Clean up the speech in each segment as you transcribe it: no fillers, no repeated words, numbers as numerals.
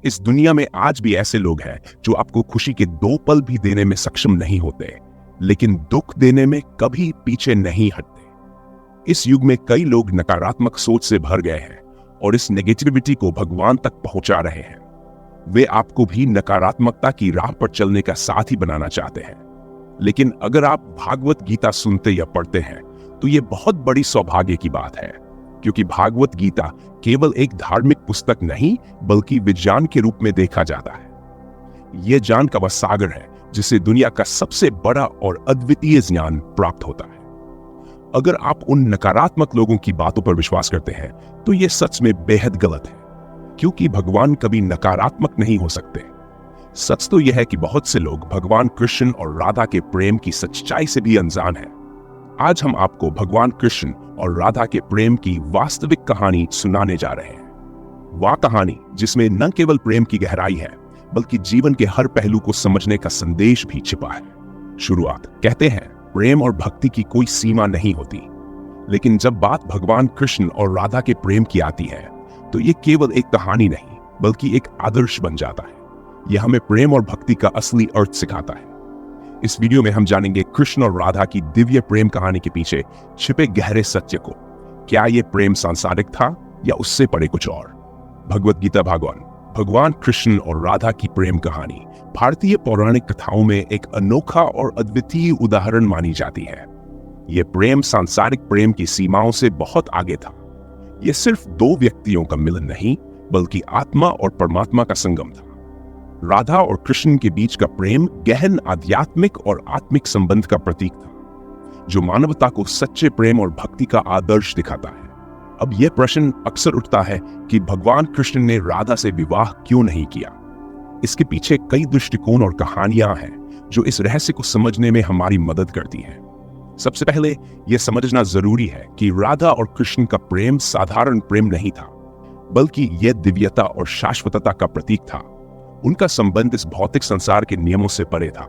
इस दुनिया में आज भी ऐसे लोग हैं जो आपको खुशी के 2 पल भी देने में सक्षम नहीं होते, लेकिन दुख देने में कभी पीछे नहीं हटते। इस युग में कई लोग नकारात्मक सोच से भर गए हैं और इस नेगेटिविटी को भगवान तक पहुंचा रहे हैं। वे आपको भी नकारात्मकता की राह पर चलने का साथी बनाना चाहते हैं। लेकिन अगर आप भागवत गीता सुनते या पढ़ते हैं तो यह बहुत बड़ी सौभाग्य की बात है, क्योंकि भागवत गीता केवल एक धार्मिक पुस्तक नहीं बल्कि विज्ञान के रूप में देखा जाता है। यह ज्ञान का वह सागर है जिसे दुनिया का सबसे बड़ा और अद्वितीय ज्ञान प्राप्त होता है। अगर आप उन नकारात्मक लोगों की बातों पर विश्वास करते हैं तो यह सच में बेहद गलत है, क्योंकि भगवान कभी नकारात्मक नहीं हो सकते। सच तो यह है कि बहुत से लोग भगवान कृष्ण और राधा के प्रेम की सच्चाई से भी अनजान हैं। आज हम आपको भगवान कृष्ण और राधा के प्रेम की वास्तविक कहानी सुनाने जा रहे हैं। वह कहानी जिसमें न केवल प्रेम की गहराई है बल्कि जीवन के हर पहलू को समझने का संदेश भी छिपा है। शुरुआत कहते हैं, प्रेम और भक्ति की कोई सीमा नहीं होती, लेकिन जब बात भगवान कृष्ण और राधा के प्रेम की आती है तो ये केवल एक कहानी नहीं बल्कि एक आदर्श बन जाता है। यह हमें प्रेम और भक्ति का असली अर्थ सिखाता है। इस वीडियो में हम जानेंगे कृष्ण और राधा की दिव्य प्रेम कहानी के पीछे छिपे गहरे सत्य को। क्या यह प्रेम सांसारिक था या उससे परे कुछ और? भगवत गीता भगवान कृष्ण और राधा की प्रेम कहानी भारतीय पौराणिक कथाओं में एक अनोखा और अद्वितीय उदाहरण मानी जाती है। यह प्रेम सांसारिक प्रेम की सीमाओं से बहुत आगे था। यह सिर्फ 2 व्यक्तियों का मिलन नहीं बल्कि आत्मा और परमात्मा का संगम था। राधा और कृष्ण के बीच का प्रेम गहन आध्यात्मिक और आत्मिक संबंध का प्रतीक था, जो मानवता को सच्चे प्रेम और भक्ति का आदर्श दिखाता है। अब यह प्रश्न अक्सर उठता है कि भगवान कृष्ण ने राधा से विवाह क्यों नहीं किया? इसके पीछे कई दृष्टिकोण और कहानियां हैं जो इस रहस्य को समझने में हमारी मदद करती हैं। सबसे पहले यह समझना जरूरी है कि राधा और कृष्ण का प्रेम साधारण प्रेम नहीं था, बल्कि यह दिव्यता और शाश्वतता का प्रतीक था। उनका संबंध इस भौतिक संसार के नियमों से परे था।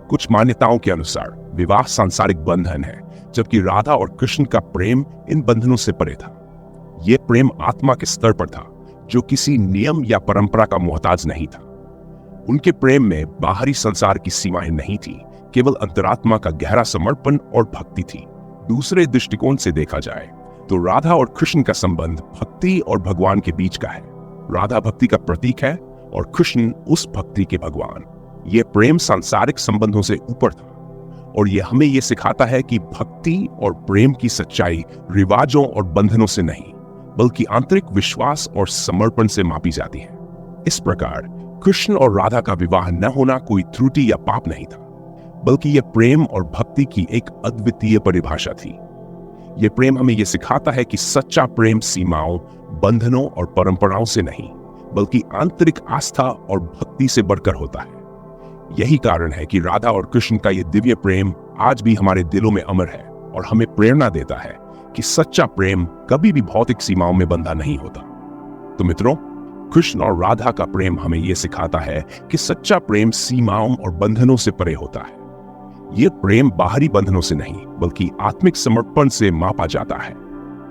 कुछ मान्यताओं के अनुसार विवाह सांसारिक बंधन है, जबकि राधा और कृष्ण का प्रेम इन बंधनों से परे था। यह प्रेम आत्मा के स्तर पर था, जो किसी नियम या परंपरा का मोहताज नहीं था। उनके प्रेम में बाहरी संसार की सीमाएं नहीं थी, केवल अंतरात्मा का गहरा समर्पण और भक्ति थी। दूसरे दृष्टिकोण से देखा जाए तो राधा और कृष्ण का संबंध भक्ति और भगवान के बीच का है। राधा भक्ति का प्रतीक है और कृष्ण उस भक्ति के भगवान। यह प्रेम सांसारिक संबंधों से ऊपर था और यह हमें यह सिखाता है कि भक्ति और प्रेम की सच्चाई रिवाजों और बंधनों से नहीं बल्कि आंतरिक विश्वास और समर्पण से मापी जाती है। इस प्रकार कृष्ण और राधा का विवाह न होना कोई त्रुटि या पाप नहीं था, बल्कि यह प्रेम और भक्ति की एक अद्वितीय परिभाषा थी। यह प्रेम हमें यह सिखाता है कि सच्चा प्रेम सीमाओं, बंधनों और परंपराओं से नहीं बल्कि आंतरिक आस्था और भक्ति से बढ़कर होता है। यही कारण है कि राधा और कृष्ण का यह दिव्य प्रेम आज भी हमारे दिलों में अमर है और हमें प्रेरणा देता है कि सच्चा प्रेम कभी भी भौतिक सीमाओं में बंधा नहीं होता। तो मित्रों, कृष्ण और राधा का प्रेम हमें यह सिखाता है कि सच्चा प्रेम सीमाओं और बंधनों से परे होता है। यह प्रेम बाहरी बंधनों से नहीं बल्कि आत्मिक समर्पण से मापा जाता है।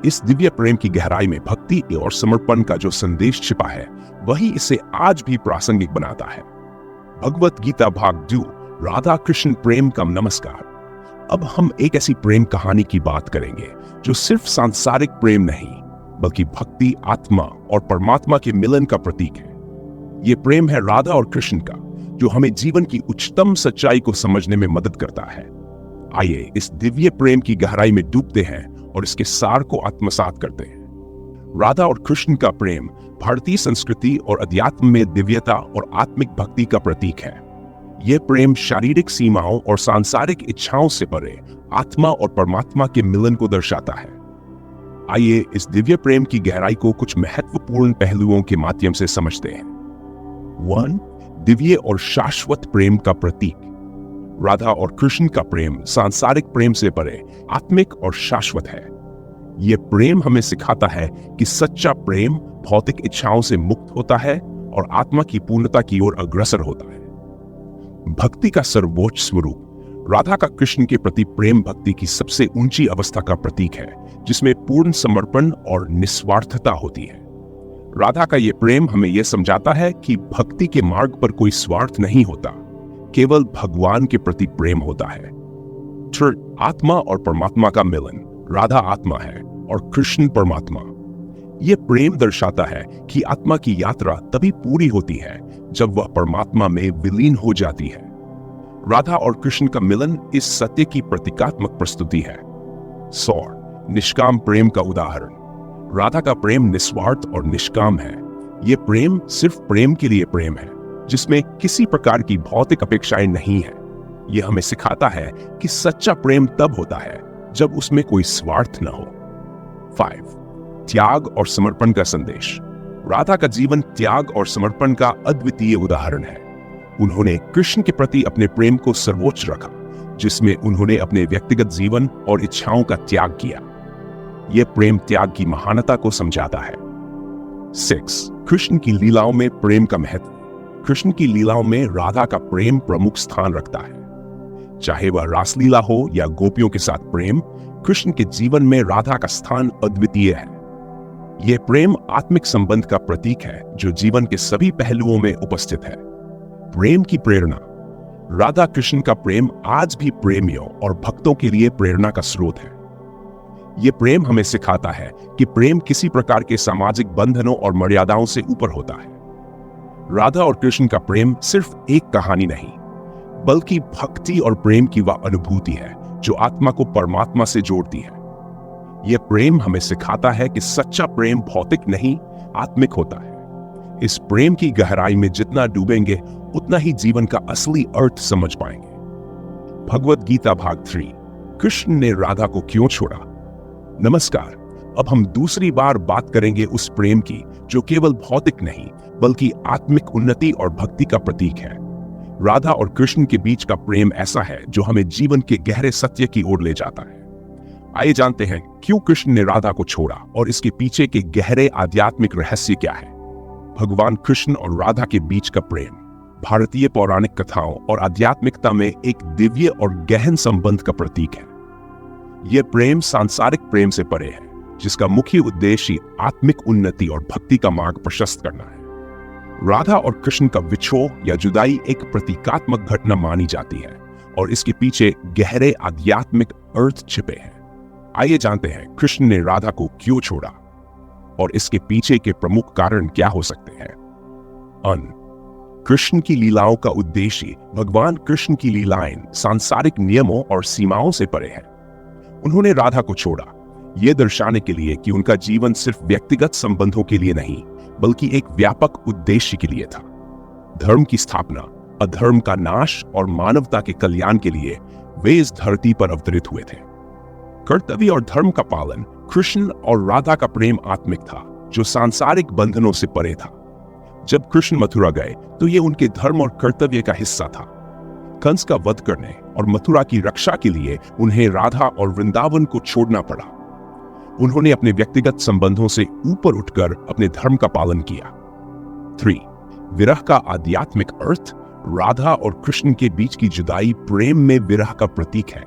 इस दिव्य प्रेम की गहराई में भक्ति और समर्पण का जो संदेश छिपा है वही इसे आज भी प्रासंगिक बनाता है। भगवत गीता भाग 2 राधा कृष्ण प्रेम का नमस्कार। अब हम एक ऐसी प्रेम कहानी की बात करेंगे जो सिर्फ सांसारिक प्रेम नहीं बल्कि भक्ति, आत्मा और परमात्मा के मिलन का प्रतीक है। यह प्रेम है राधा और कृष्ण का, जो हमें जीवन की उच्चतम सच्चाई को समझने में मदद करता है। आइए इस दिव्य प्रेम की गहराई में डूबते हैं और इसके सार को आत्मसात करते हैं। राधा और कृष्ण का प्रेम भारतीय संस्कृति और अध्यात्म में दिव्यता और आत्मिक भक्ति का प्रतीक है। यह प्रेम शारीरिक सीमाओं और सांसारिक इच्छाओं से परे आत्मा और परमात्मा के मिलन को दर्शाता है। आइए इस दिव्य प्रेम की गहराई को कुछ महत्वपूर्ण पहलुओं के माध्यम से समझते हैं। 1. दिव्य और शाश्वत प्रेम का प्रतीक। राधा और कृष्ण का प्रेम सांसारिक प्रेम से परे आत्मिक और शाश्वत है। यह प्रेम हमें सिखाता है कि सच्चा प्रेम भौतिक इच्छाओं से मुक्त होता है और आत्मा की पूर्णता की ओर अग्रसर होता है। भक्ति का सर्वोच्च स्वरूप। राधा का कृष्ण के प्रति प्रेम भक्ति की सबसे ऊंची अवस्था का प्रतीक है, जिसमें पूर्ण समर्पण और निस्वार्थता होती है। राधा का ये प्रेम हमें यह समझाता है कि भक्ति के मार्ग पर कोई स्वार्थ नहीं होता, केवल भगवान के प्रति प्रेम होता है। आत्मा और परमात्मा का मिलन। राधा आत्मा है और कृष्ण परमात्मा। यह प्रेम दर्शाता है कि आत्मा की यात्रा तभी पूरी होती है जब वह परमात्मा में विलीन हो जाती है। राधा और कृष्ण का मिलन इस सत्य की प्रतीकात्मक प्रस्तुति है। निष्काम प्रेम का उदाहरण। राधा का प्रेम निस्वार्थ और निष्काम है। यह प्रेम सिर्फ प्रेम के लिए प्रेम है, जिसमें किसी प्रकार की भौतिक अपेक्षाएं नहीं है। यह हमें सिखाता है कि सच्चा प्रेम तब होता है जब उसमें कोई स्वार्थ न हो। 5. त्याग और समर्पण का संदेश। राधा का जीवन त्याग और समर्पण का अद्वितीय उदाहरण है। उन्होंने कृष्ण के प्रति अपने प्रेम को सर्वोच्च रखा, जिसमें उन्होंने अपने व्यक्तिगत जीवन और इच्छाओं का त्याग किया। यह प्रेम त्याग की महानता को समझाता है। 6. कृष्ण की लीलाओं में प्रेम का महत्व। कृष्ण की लीलाओं में राधा का प्रेम प्रमुख स्थान रखता है। चाहे वह रासलीला हो या गोपियों के साथ प्रेम, कृष्ण के जीवन में राधा का स्थान अद्वितीय है। यह प्रेम आत्मिक संबंध का प्रतीक है जो जीवन के सभी पहलुओं में उपस्थित है। प्रेम की प्रेरणा। राधा कृष्ण का प्रेम आज भी प्रेमियों और भक्तों के लिए प्रेरणा का स्रोत है। यह प्रेम हमें सिखाता है कि प्रेम किसी प्रकार के सामाजिक बंधनों और मर्यादाओं से ऊपर होता है। राधा और कृष्ण का प्रेम सिर्फ एक कहानी नहीं, बल्कि भक्ति और प्रेम की वह अनुभूति है जो आत्मा को परमात्मा से जोड़ती है। यह प्रेम हमें सिखाता है कि सच्चा प्रेम भौतिक नहीं, आत्मिक होता है। इस प्रेम की गहराई में जितना डूबेंगे, उतना ही जीवन का असली अर्थ समझ पाएंगे। भगवद गीता भाग 3। कृष्ण ने राधा को क्यों छोड़ा। नमस्कार। अब हम दूसरी बार बात करेंगे उस प्रेम की जो केवल भौतिक नहीं, बल्कि आत्मिक उन्नति और भक्ति का प्रतीक है। राधा और कृष्ण के बीच का प्रेम ऐसा है जो हमें जीवन के गहरे सत्य की ओर ले जाता है। आइए जानते हैं क्यों कृष्ण ने राधा को छोड़ा और इसके पीछे के गहरे आध्यात्मिक रहस्य क्या है। भगवान कृष्ण और राधा के बीच का प्रेम भारतीय पौराणिक कथाओं और आध्यात्मिकता में एक दिव्य और गहन संबंध का प्रतीक है। यह प्रेम सांसारिक प्रेम से परे है, जिसका मुख्य उद्देश्य आत्मिक उन्नति और भक्ति का मार्ग प्रशस्त करना है। राधा और कृष्ण का विछोह या जुदाई एक प्रतीकात्मक घटना मानी जाती है और इसके पीछे गहरे आध्यात्मिक अर्थ छिपे हैं। आइए जानते हैं कृष्ण ने राधा को क्यों छोड़ा और इसके पीछे के प्रमुख कारण क्या हो सकते हैं। कृष्ण की लीलाओं का उद्देश्य। भगवान कृष्ण की लीलाएं सांसारिक नियमों और सीमाओं से परे हैं। उन्होंने राधा को छोड़ा यह दर्शाने के लिए कि उनका जीवन सिर्फ व्यक्तिगत संबंधों के लिए नहीं, बल्कि एक व्यापक उद्देश्य के लिए था। धर्म की स्थापना, अधर्म का नाश और मानवता के कल्याण के लिए वे इस धरती पर अवतरित हुए थे। कर्तव्य और धर्म का पालन। कृष्ण और राधा का प्रेम आत्मिक था, जो सांसारिक बंधनों से परे था। जब कृष्ण मथुरा गए तो ये उनके धर्म और कर्तव्य का हिस्सा था। कंस का वध करने और मथुरा की रक्षा के लिए उन्हें राधा और वृंदावन को छोड़ना पड़ा। उन्होंने अपने व्यक्तिगत संबंधों से ऊपर उठकर अपने धर्म का पालन किया। 3. विरह का आध्यात्मिक अर्थ। राधा और कृष्ण के बीच की जुदाई प्रेम में विरह का प्रतीक है।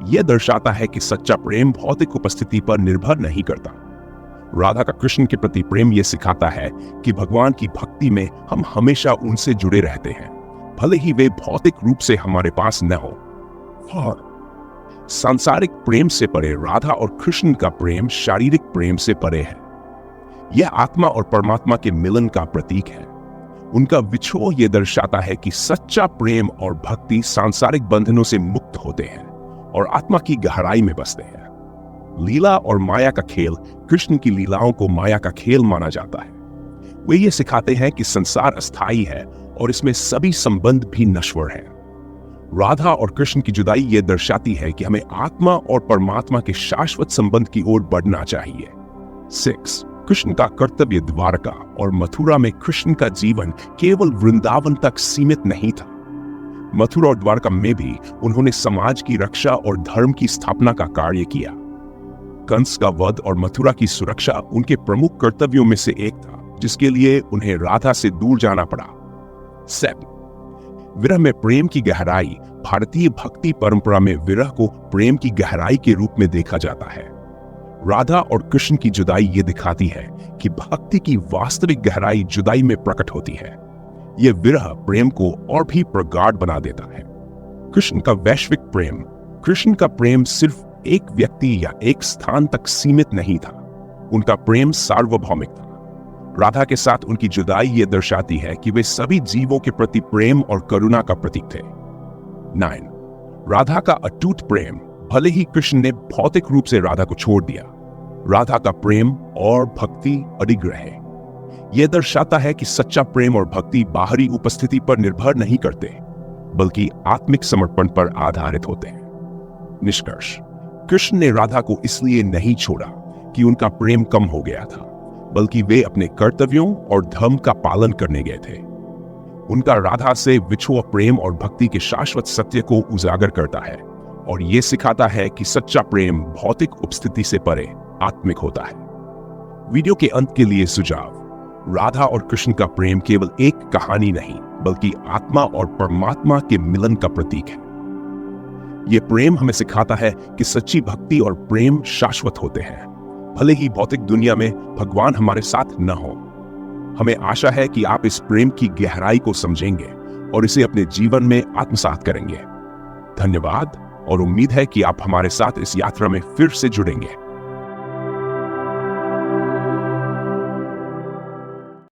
यह दर्शाता है कि सच्चा प्रेम भौतिक उपस्थिति पर निर्भर नहीं करता। राधा का कृष्ण के प्रति प्रेम यह सिखाता है कि भगवान की भक्ति में हम हमेशा उनसे जुड़े रहते हैं, भले ही वे भौतिक रूप से हमारे पास न हो। सांसारिक प्रेम से परे राधा और कृष्ण का प्रेम शारीरिक प्रेम से परे है। यह आत्मा और परमात्मा के मिलन का प्रतीक है। उनका विछोह यह दर्शाता है कि सच्चा प्रेम और भक्ति सांसारिक बंधनों से मुक्त होते हैं और आत्मा की गहराई में बसते हैं। लीला और माया का खेल। कृष्ण की लीलाओं को माया का खेल माना जाता है। वे ये सिखाते हैं कि संसार अस्थायी है और इसमें सभी संबंध भी नश्वर हैं। राधा और कृष्ण की जुदाई यह दर्शाती है कि हमें आत्मा और परमात्मा के शाश्वत संबंध की ओर बढ़ना चाहिए। 6. कृष्ण का कर्तव्य। द्वारका और मथुरा में कृष्ण का जीवन केवल वृंदावन तक सीमित नहीं था। मथुरा और द्वारका में भी उन्होंने समाज की रक्षा और धर्म की स्थापना का कार्य किया। कंस का वध और मथुरा की सुरक्षा उनके प्रमुख कर्तव्यों में से एक था, जिसके लिए उन्हें राधा से दूर जाना पड़ा। 7. विरह में प्रेम की गहराई। भारतीय भक्ति परंपरा में विरह को प्रेम की गहराई के रूप में देखा जाता है। राधा और कृष्ण की जुदाई ये दिखाती है कि भक्ति की वास्तविक गहराई जुदाई में प्रकट होती है। यह विरह प्रेम को और भी प्रगाढ़ बना देता है। कृष्ण का वैश्विक प्रेम, कृष्ण का प्रेम सिर्फ एक व्यक्ति या एक स्थान तक सीमित नहीं था। उनका प्रेम सार्वभौमिक था। राधा के साथ उनकी जुदाई ये दर्शाती है कि वे सभी जीवों के प्रति प्रेम और करुणा का प्रतीक थे। 9. राधा का अटूट प्रेम। भले ही कृष्ण ने भौतिक रूप से राधा को छोड़ दिया, राधा का प्रेम और भक्ति अडिग रहे। यह दर्शाता है कि सच्चा प्रेम और भक्ति बाहरी उपस्थिति पर निर्भर नहीं करते, बल्कि आत्मिक समर्पण पर आधारित होते हैं। निष्कर्ष, कृष्ण ने राधा को इसलिए नहीं छोड़ा कि उनका प्रेम कम हो गया था, बल्कि वे अपने कर्तव्यों और धर्म का पालन करने गए थे। उनका राधा से विछुआ प्रेम और भक्ति के शाश्वत सत्य को उजागर करता है और ये सिखाता है कि सच्चा प्रेम भौतिक उपस्थिति से परे आत्मिक होता है। वीडियो के अंत के लिए सुझाव। राधा और कृष्ण का प्रेम केवल एक कहानी नहीं, बल्कि आत्मा और परमात्मा के मिलन का प्रतीक है। यह प्रेम हमें सिखाता है कि सच्ची भक्ति और प्रेम शाश्वत होते हैं, भले ही भौतिक दुनिया में भगवान हमारे साथ न हो। हमें आशा है कि आप इस प्रेम की गहराई को समझेंगे और इसे अपने जीवन में आत्मसात करेंगे। धन्यवाद और उम्मीद है कि आप हमारे साथ इस यात्रा में फिर से जुड़ेंगे।